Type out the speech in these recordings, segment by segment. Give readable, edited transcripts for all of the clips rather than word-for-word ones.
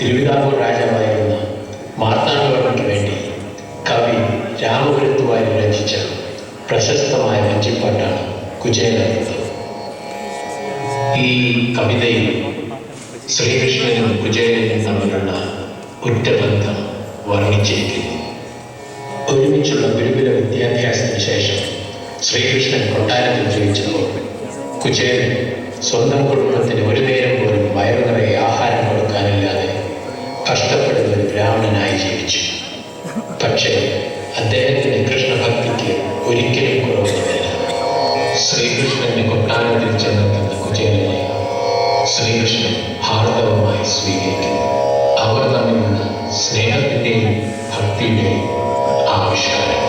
തിരുവിതാംകൂർ രാജാവായിരുന്ന മാർത്താണ്ഡവർമ്മയ്ക്ക് വേണ്ടി കവി രാമപുരത്ത് വാര്യർ രചിച്ച പ്രശസ്തമായ വഞ്ചിപ്പാട്ടാണ് കുചേലൻ. ഈ കവിതയിൽ ശ്രീകൃഷ്ണനും കുചേലനും തമ്മിലുള്ള ഉറ്റബന്ധം വർണ്ണിച്ചിരിക്കുന്നു. ഒരുമിച്ചുള്ള ഗുരുകുല വിദ്യാഭ്യാസത്തിന് ശേഷം ശ്രീകൃഷ്ണൻ കൊട്ടാരത്തിൽ ജീവിച്ചപ്പോൾ കുചേലൻ സ്വന്തം കുടുംബത്തിന് ഒരു നേരം പോലും വയറു നിറയെ ആഹാരം കൊടുക്കാനില്ലാതെ കഷ്ടപ്പെടുന്ന ഒരു ബ്രാഹ്മണനായി ജീവിച്ചു. പക്ഷേ അദ്ദേഹത്തിന്റെ കൃഷ്ണഭക്തിക്ക് ഒരിക്കലും കുറവൊന്നുമില്ല. ശ്രീകൃഷ്ണന്റെ കൊട്ടാരത്തിൽ ചെന്നെത്തുന്ന കുചേലനെ ശ്രീകൃഷ്ണൻ ഹാർദവമായി സ്വീകരിക്കുന്നു. അവർ തമ്മിലുള്ള സ്നേഹത്തിന്റെയും ഭക്തിയുടെയും ആവിഷ്കാരം.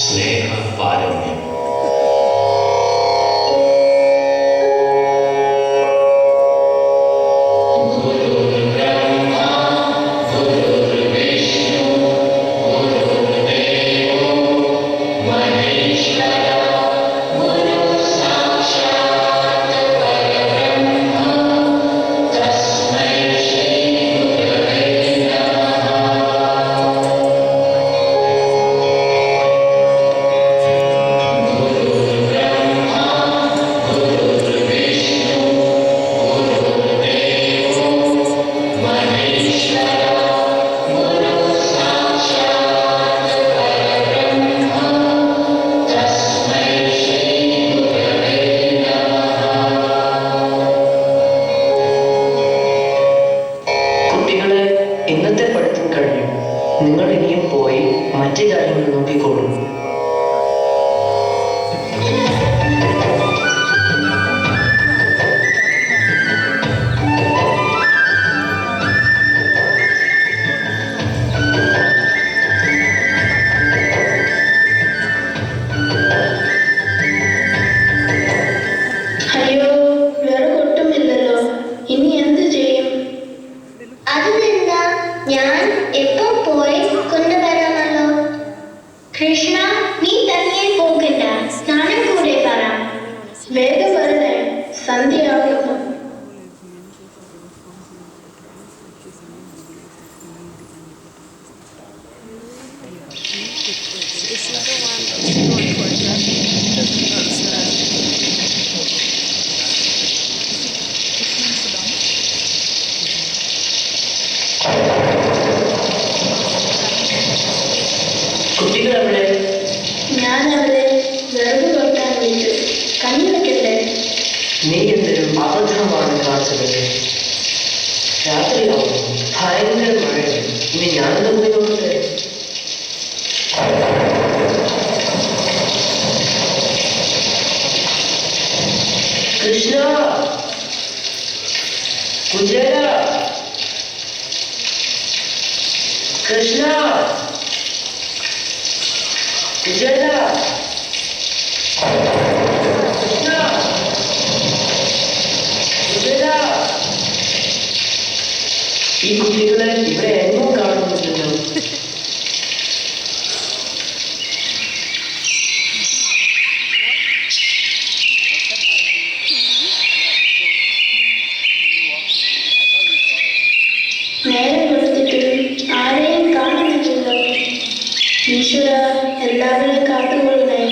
സ്നേഹ പാരമ്യം. ഇന്നത്തെ പഠിത്തം കഴിഞ്ഞു. നിങ്ങൾ ഇനിയും പോയി മറ്റു കാര്യങ്ങൾ നോക്കിക്കോളൂ. അയ്യോ, വേറെ ഒട്ടുമില്ലല്ലോ. ഇനി എന്ത് ചെയ്യും? അതിനെന്താ, ഞാൻ എപ്പോ പോയി കൊണ്ടുവരാമല്ലോ. കൃഷ്ണ, നീ തനിയെ പോകണ്ട, ഞാനും കൂടെ വരാം. വേഗം വരണേ, സന്ധ്യയാകുന്നു. കുട്ടികൾ എവിടെ? ഞാൻ അവരെ വിറക് കൊടുക്കാൻ വിട്ടു. കഞ്ഞി വെക്കട്ടെ? നീ എന്തൊരു അബദ്ധമാണ് കാണിച്ചത്. രാത്രിയാവും, ഭയങ്കര മഴയാണ്. ഇനി ഞാനെന്താ പോയി നോക്കട്ടെ. കൃഷ്ണ, കുചേല, കൃഷ്ണ, കുചേല, കൃഷ്ണ, കുചേല. ഈ കുട്ടികളെ ഇവിടെ എങ്ങും കാണുന്നില്ലല്ലോ. നേരം കൊടുത്തിട്ടും ആരെയും കാണുന്നില്ലല്ലോ. ഈശ്വര, എല്ലാവരെയും കാത്തുകൊള്ളണേ.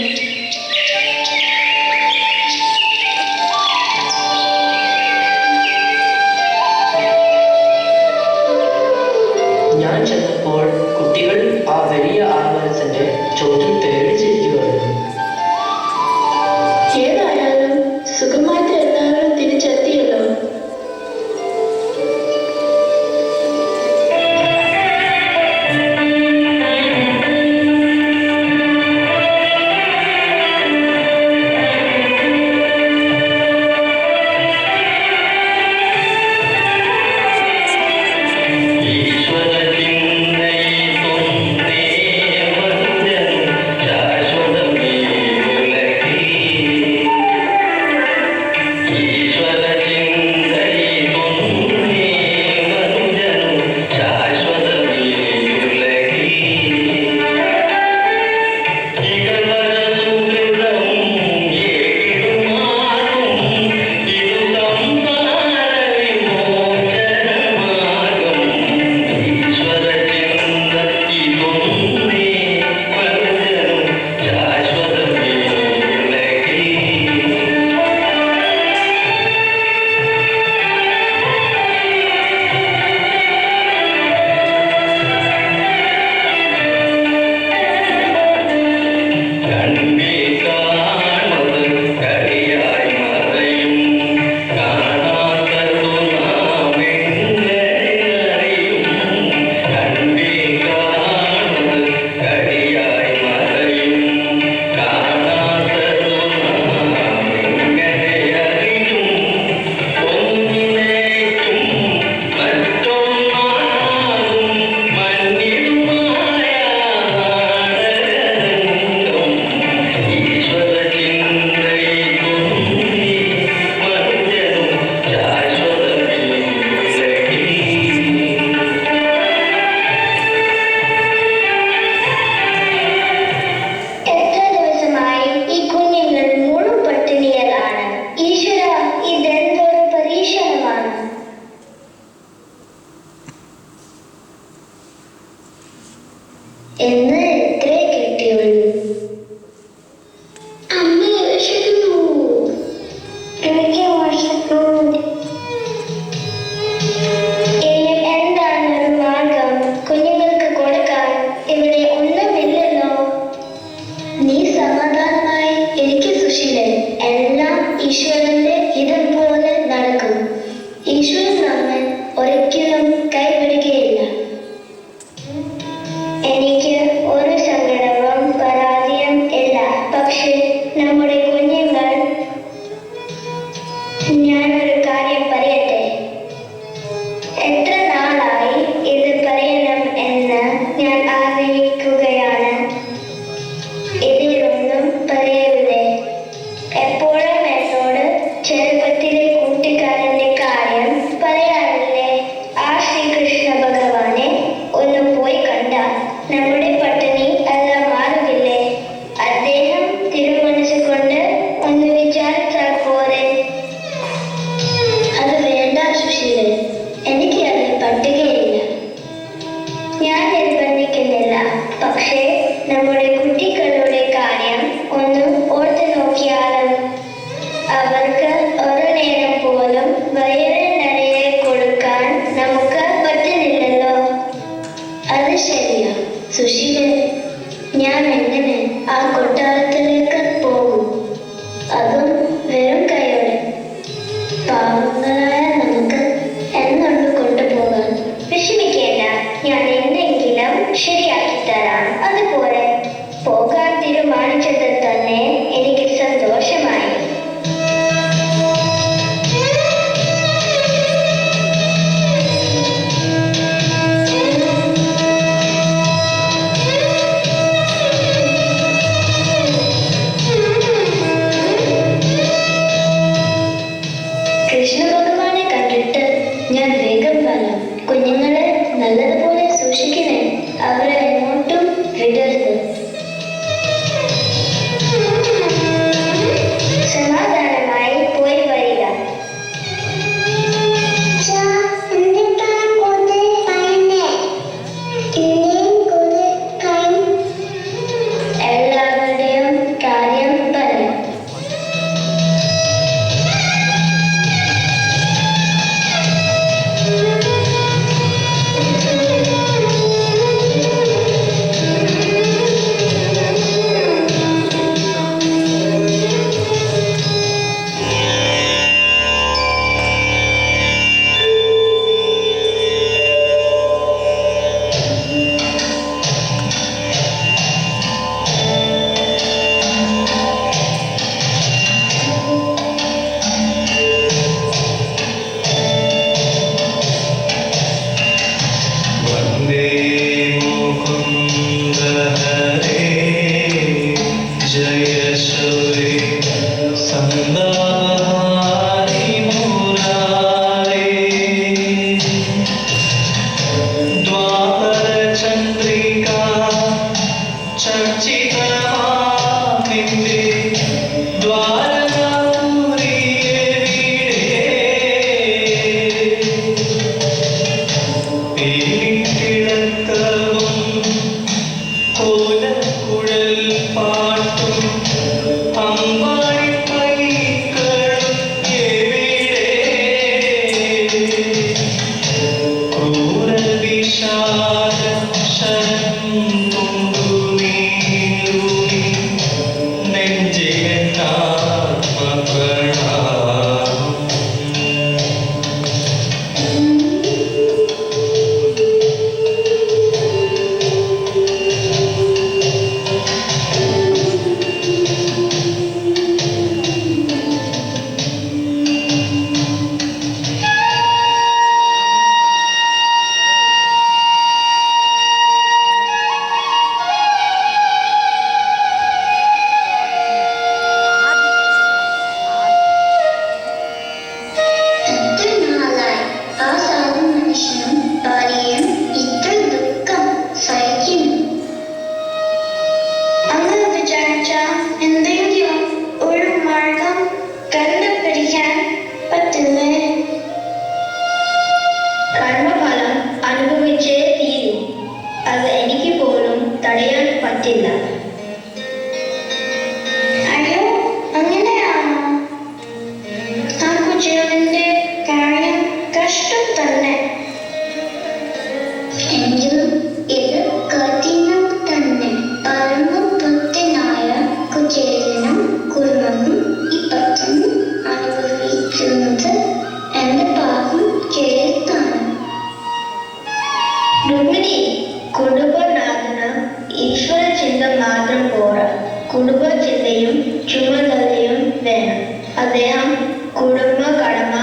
അദ്ദേഹം കുടുംബ കടമ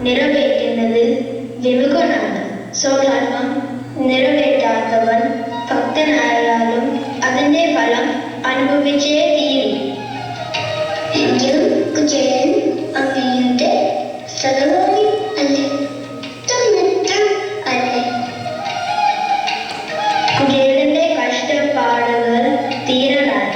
നിറവേറ്റുന്നതിൽ വിമുഖനാണ്. സ്വധർമ്മം നിറവേറ്റാത്തവൻ ഭക്തനായാലും അതിന്റെ ഫലം അനുഭവിച്ചേ തീരും. എങ്കിലും കുചേലൻ അങ്ങയുടെ സഹോദരി അല്ലേ? മിത്രം അല്ലേ? കുചേലന്റെ കഷ്ടപ്പാടുകൾ തീരനായി.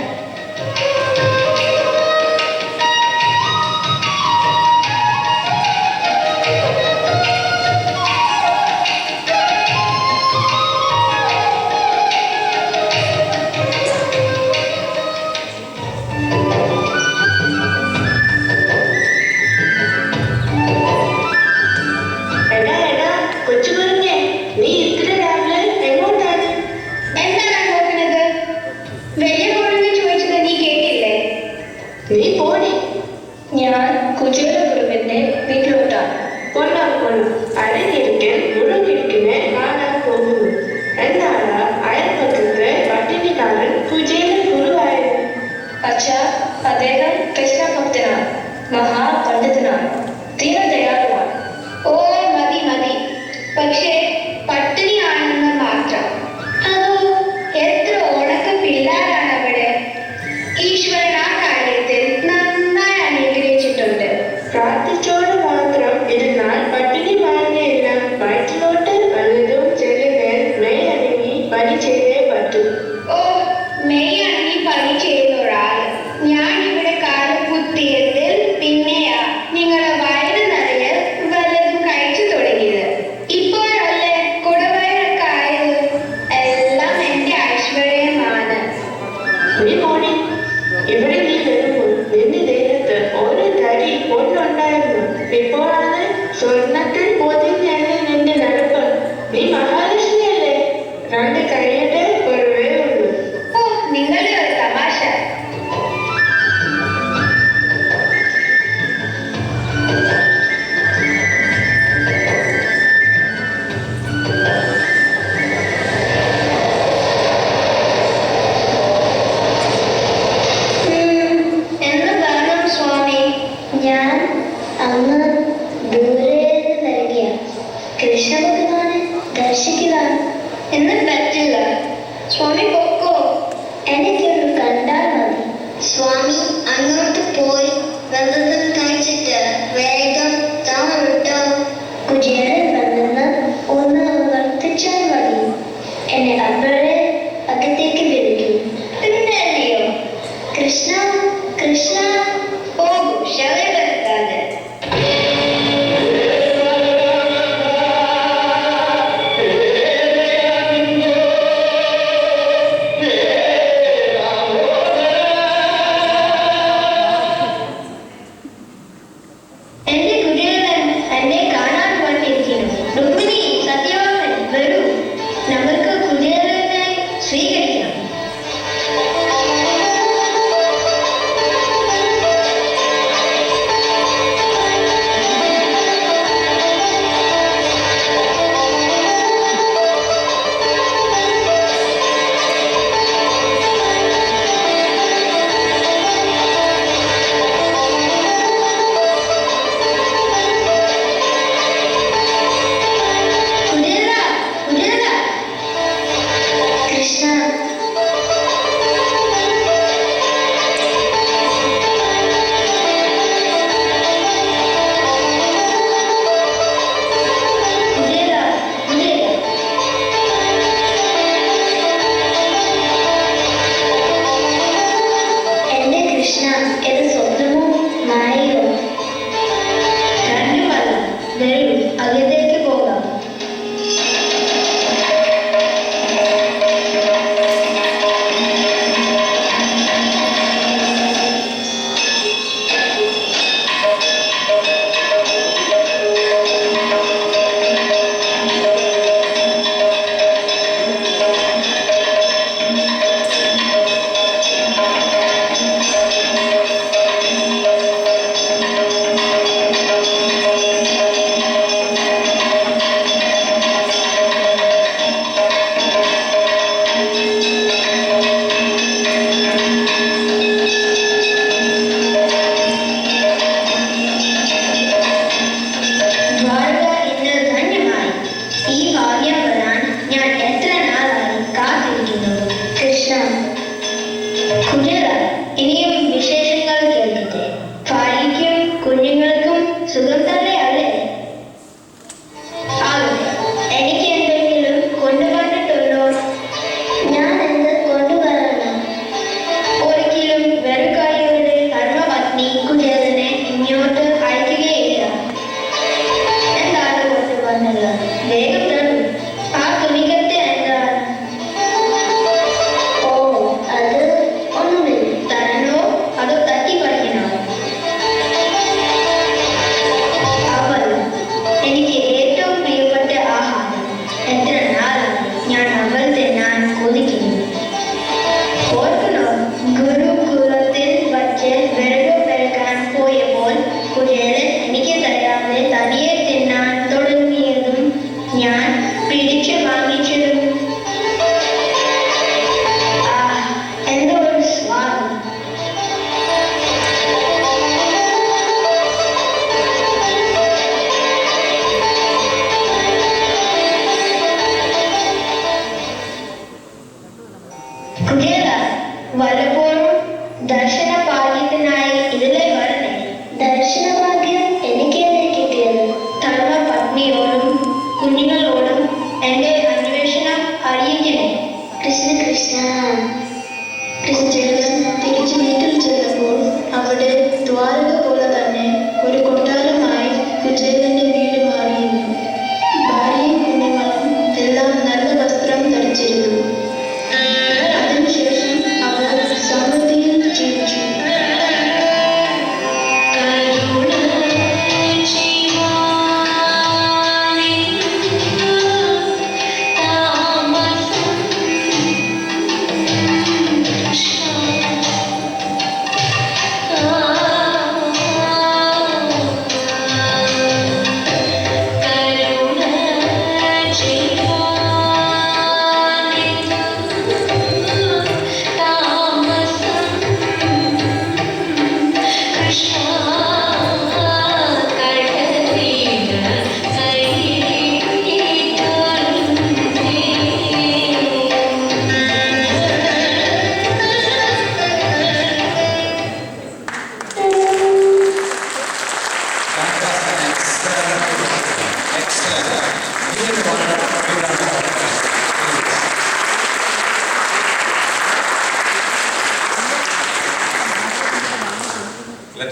ഞാൻ കുചേല കുടുംബത്തിന്റെ വീട്ടിലോട്ടാണ്. കൊള്ളാം കൊള്ളാം. അരങ്ങിരിക്കൽ മുഴുകിരിക്കിനെ കാണാൻ പോകുന്നു. എന്താണ് അയൽപക്കത്തെ പട്ടിണിക്കാരൻ കുചേല ഗുരുവായത്? അച്ഛാ, അദ്ദേഹം കൃഷ്ണഭക്തനാണ്, മഹാപണ്ഡിതനാണ്, ദീനദയാലുവാണ്. ഓ മതി മതി, പക്ഷേ പട്ടിണിയാണെന്ന് മാത്രം. അതോ എത്ര ഉണക്ക പിള്ളേരാണ് അവിടെ. ഈശ്വരൻ ആ കാര്യത്തിൽ നന്നായി അനുഗ്രഹിച്ചിട്ടുണ്ട്. പ്രാർത്ഥിച്ചോട് മാത്രം ഇരുന്നാൽ പട്ടിണി മാറുകയില്ല. വയറ്റിലോട്ട് വല്ലതും ചെല്ലുന്നേൽ മെയ് അടങ്ങി പണി ചെയ്തേ പറ്റൂ. ഓ, മെയ് അണങ്ങി പണി ചെയ്യുന്ന ഒരാൾ ഞാൻ ഇവിടെ കാലം കുത്തിയതിൽ പിന്നെയാ നിങ്ങളുടെ വയറ് നിറയെ വല്ലതും കഴിച്ചു തുടങ്ങിയത്. ഇപ്പോഴല്ലേ കുടവയറൊക്കെ ആയത്. എല്ലാം എന്റെ ഐശ്വര്യമാണ്. നീ മോനെ, ഇവിടെ നീ വരുമ്പോൾ നിന്റെ ദേഹത്ത് ഒരു തരി പൊന്നുണ്ടായിരുന്നു. ഇപ്പോഴാണ് സ്വർണത്തിൽ പൊതിഞ്ഞാണ് നിന്റെ നടപ്പ്. നീ മഹാലക്ഷ്മിയല്ലേ? രണ്ട് കഴിയുടെ കുറവേ ഉള്ളൂ. ഓ, നിങ്ങളുടെ ഒരു തമാശ. എന്ന് വേണം സ്വാമി. ഞാൻ അങ്ങ് ദൂരെ നൽകിയ കൃഷ്ണഭഗവാനെ ദർശിക്കുവാൻ എന്ന് പറ്റില്ല സ്വാമി, പൊക്കോ. എനിക്കൊരു കണ്ടാൽ മതി. സ്വാമി അങ്ങോട്ട് പോയി വല്ലതും കഴിച്ചിട്ട് വേഗം താഴോട്ടോ. കുചേലൻ വന്നെന്ന് ഒന്ന് വർത്തിച്ചാൽ മതി. എന്നെ അപ്പോഴേ അകത്തേക്ക് വിളിക്കും. പിന്നല്ലയോ കൃഷ്ണ കൃഷ്ണ. പോകും ശവരപ്പെടുത്താതെ.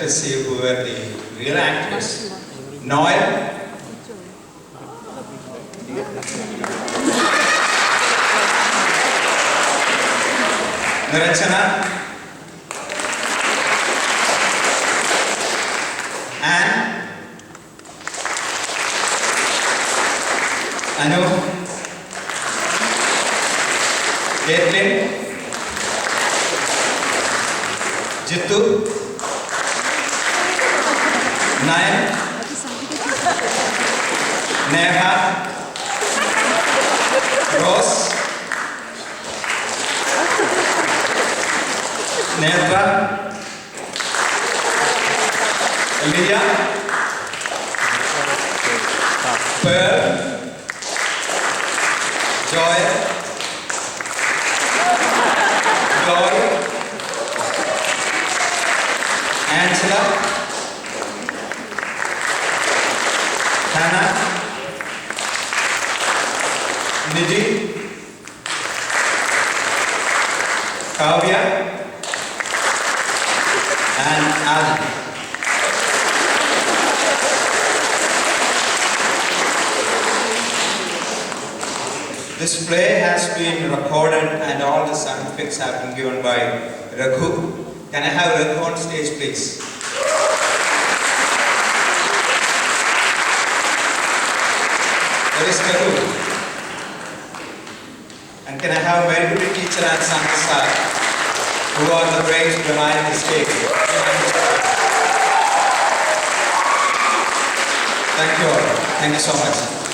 us see who were the real actors. Noel. Nirachana. Anne. Anu. Caitlin. Jittu. Nayan. Neha. Rose. Netra. Leah. Pearl. Joy. Glory. Angela. Hannah. Nidhi. Kavya. And Alan. This play has been recorded and all the sound effects have been given by Raghu. Can I have Raghu on stage, please? Where is Raghu? And can I have very good teacher and Sansa, who are the brains behind the stage? Thank you all. Thank you so much.